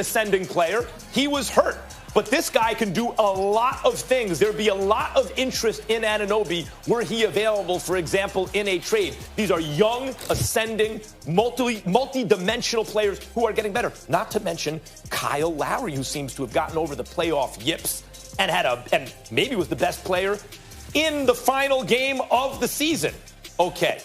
ascending player. He was hurt. But this guy can do a lot of things. There'd be a lot of interest in Anunoby were he available, for example, in a trade. These are young, ascending, multi-dimensional players who are getting better. Not to mention Kyle Lowry, who seems to have gotten over the playoff yips and and maybe was the best player in the final game of the season. Okay,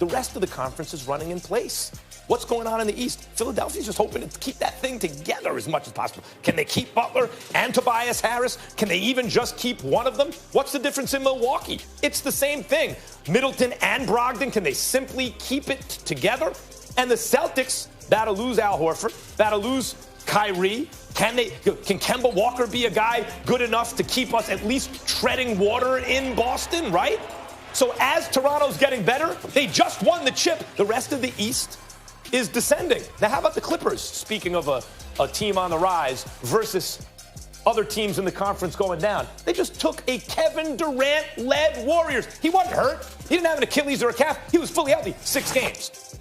the rest of the conference is running in place. What's going on in the East? Philadelphia's just hoping to keep that thing together as much as possible. Can they keep Butler and Tobias Harris? Can they even just keep one of them? What's the difference in Milwaukee? It's the same thing. Middleton and Brogdon, can they simply keep it together? And the Celtics, battle lose Al Horford, battle lose Kyrie. Can Kemba Walker be a guy good enough to keep us at least treading water in Boston, right? So as Toronto's getting better, they just won the chip. The rest of the East is descending. Now, how about the Clippers? Speaking of a team on the rise versus other teams in the conference going down. They just took a Kevin Durant-led Warriors. He wasn't hurt. He didn't have an Achilles or a calf. He was fully healthy. 6 games.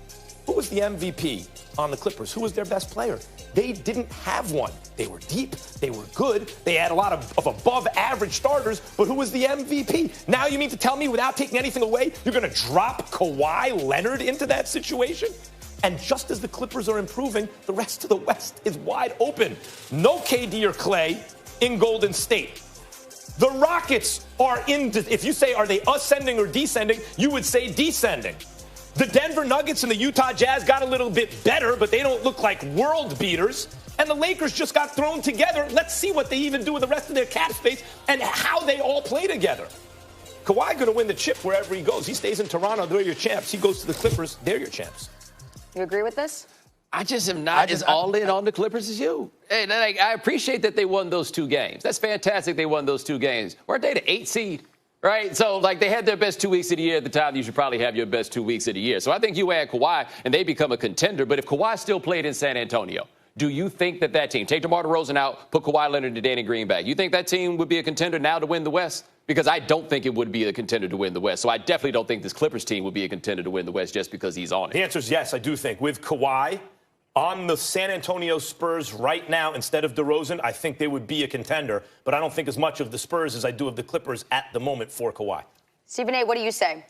Who was the MVP on the Clippers? Who was their best player? They didn't have one. They were deep. They were good. They had a lot of above-average starters. But who was the MVP? Now you mean to tell me without taking anything away, you're going to drop Kawhi Leonard into that situation? And just as the Clippers are improving, the rest of the West is wide open. No KD or Clay in Golden State. The Rockets are if you say, are they ascending or descending, you would say descending. The Denver Nuggets and the Utah Jazz got a little bit better, but they don't look like world beaters. And the Lakers just got thrown together. Let's see what they even do with the rest of their cap space and how they all play together. Kawhi going to win the chip wherever he goes. He stays in Toronto, they're your champs. He goes to the Clippers, they're your champs. You agree with this? I just am not as all in on the Clippers as you. And I appreciate that they won those 2 games. That's fantastic they won those 2 games. Weren't they the 8th seed? Right? So, they had their best 2 weeks of the year at the time. You should probably have your best 2 weeks of the year. So I think you add Kawhi, and they become a contender. But if Kawhi still played in San Antonio, do you think that team, take DeMar DeRozan out, put Kawhi Leonard and Danny Green back, you think that team would be a contender now to win the West? Because I don't think it would be a contender to win the West. So I definitely don't think this Clippers team would be a contender to win the West just because he's on it. The answer is yes, I do think. With Kawhi on the San Antonio Spurs right now instead of DeRozan, I think they would be a contender. But I don't think as much of the Spurs as I do of the Clippers at the moment for Kawhi. Stephen A., what do you say?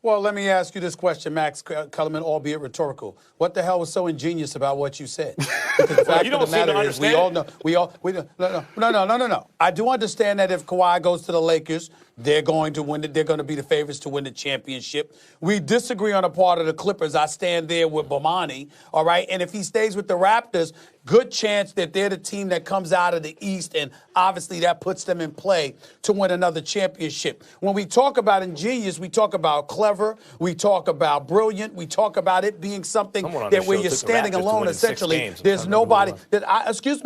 Well, let me ask you this question, Max Kellerman, albeit rhetorical. What the hell was so ingenious about what you said? Because the fact of the matter is, we all know. No. I do understand that if Kawhi goes to the Lakers, they're going to win. They're going to be the favorites to win the championship. We disagree on a part of the Clippers. I stand there with Bomani, all right? And if he stays with the Raptors, good chance that they're the team that comes out of the East, and obviously that puts them in play to win another championship. When we talk about ingenious, we talk about clever, we talk about brilliant, we talk about it being something that where you're standing alone, essentially. There's nobody excuse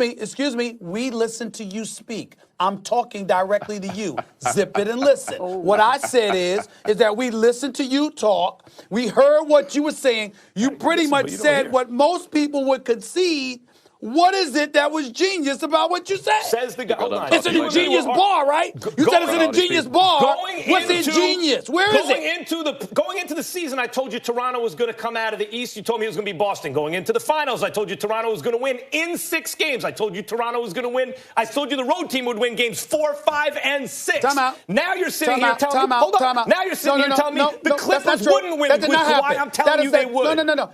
me, we listen to you speak. I'm talking directly to you. Zip it and listen. What I said is that we listened to you talk. We heard what you were saying. You pretty much said what most people would concede. What is it that was genius about what you said? Says the guy. It's an ingenious bar, right? You said it's an ingenious bar. What's ingenious? Where is it? Going into the season, I told you Toronto was going to come out of the East. You told me it was going to be Boston. Going into the finals, I told you Toronto was going to win in 6 games. I told you Toronto was going to win. I told you the road team would win games 4, 5, and 6. Time out. Now you're sitting here telling me. Hold on. Now you're sitting here telling me the Clippers wouldn't win with Kawhi. I'm telling you they would. No.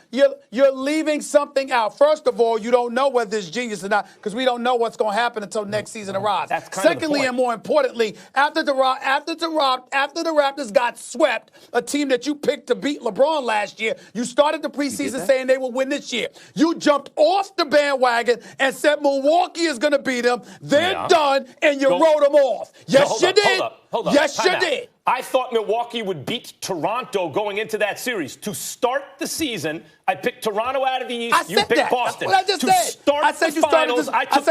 You're leaving something out. First of all, you don't know whether it's genius or not because we don't know what's going to happen until next season arrives. Secondly, and more importantly, after the Raptors got swept, a team that you picked to beat LeBron last year, you started the preseason saying they will win this year. You jumped off the bandwagon and said Milwaukee is going to beat them. They're done, and you wrote them off. Yes, you did. Hold up. Yes, you did. I thought Milwaukee would beat Toronto going into that series. To start the season, I picked Toronto out of the East. You picked Boston. That's what I just said. I said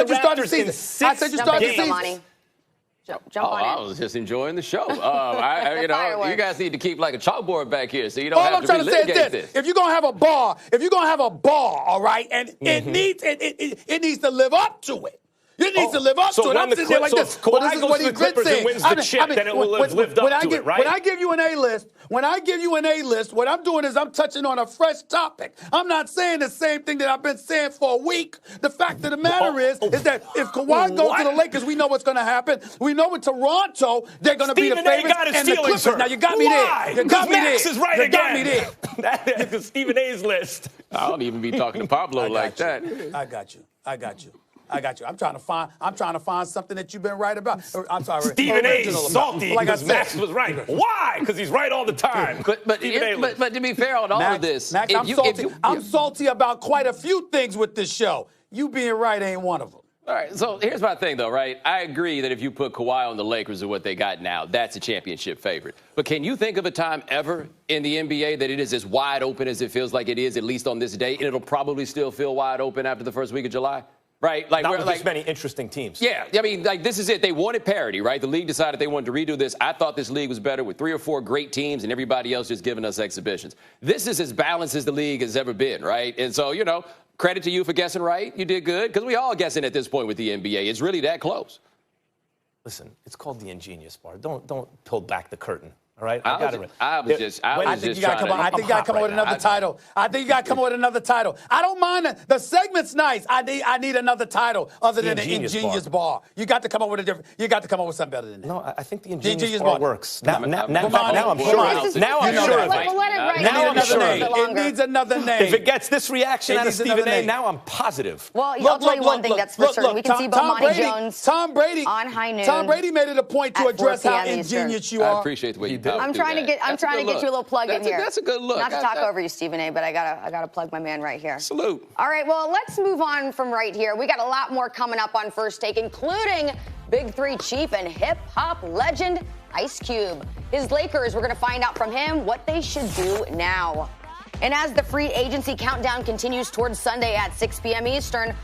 you started the season. I said you started the season. Jump on in. I was just enjoying the show. You guys need to keep like a chalkboard back here so you don't have to relitigate this. If you're gonna have a bar, all right, and it needs to live up to it. You need to live up to it. I'm sitting there like this. Kawhi this is goes what to the Clippers and wins the chip, then it will have lived up to it, right? When I give you an A-list, what I'm doing is I'm touching on a fresh topic. I'm not saying the same thing that I've been saying for a week. The fact of the matter is that if Kawhi goes to the Lakers, we know what's going to happen. We know with Toronto, they're going to be the favorites. And the Clippers. Now, you got me there. You got me there. Max is right again. Got me there. That is Stephen A's list. I don't even be talking to Pablo like that. I got you. I'm trying to find something that you've been right about. I'm sorry. Stephen A. is salty because Max was right. Why? Because he's right all the time. But to be fair on all of this, Max, I'm salty about quite a few things with this show. You being right ain't one of them. All right, so here's my thing, though, right? I agree that if you put Kawhi on the Lakers and what they got now, that's a championship favorite. But can you think of a time ever in the NBA that it is as wide open as it feels like it is, at least on this day, and it'll probably still feel wide open after the first week of July? Right? Not with this many interesting teams. Yeah, I mean, this is it. They wanted parity, right? The league decided they wanted to redo this. I thought this league was better with 3 or 4 great teams and everybody else just giving us exhibitions. This is as balanced as the league has ever been, right? And so, credit to you for guessing right. You did good, because we all guessing at this point with the NBA. It's really that close. Listen, it's called the Ingenious Bar. Don't pull back the curtain. All right, I think you got to come up with another title. I don't mind the segment's nice. I need another title other than the Ingenious Bar. You got to come up with something better than that. No, I think the Ingenious Bar works. Now I'm sure. Now I'm sure of it. It needs another name. If it gets this reaction out of Stephen A, now I'm positive. Well, I'll tell you one thing that's for certain. We can see Bomani Jones on High Noon. Tom Brady made it a point to address how ingenious you are. I appreciate the way you I'm trying to get you a little plug in here. That's a good look. Not to talk over you, Stephen A, but I gotta plug my man right here. Salute. All right, well, let's move on from right here. We got a lot more coming up on First Take, including Big 3 chief and hip-hop legend Ice Cube. His Lakers, we're going to find out from him what they should do now. And as the free agency countdown continues towards Sunday at 6 p.m. Eastern,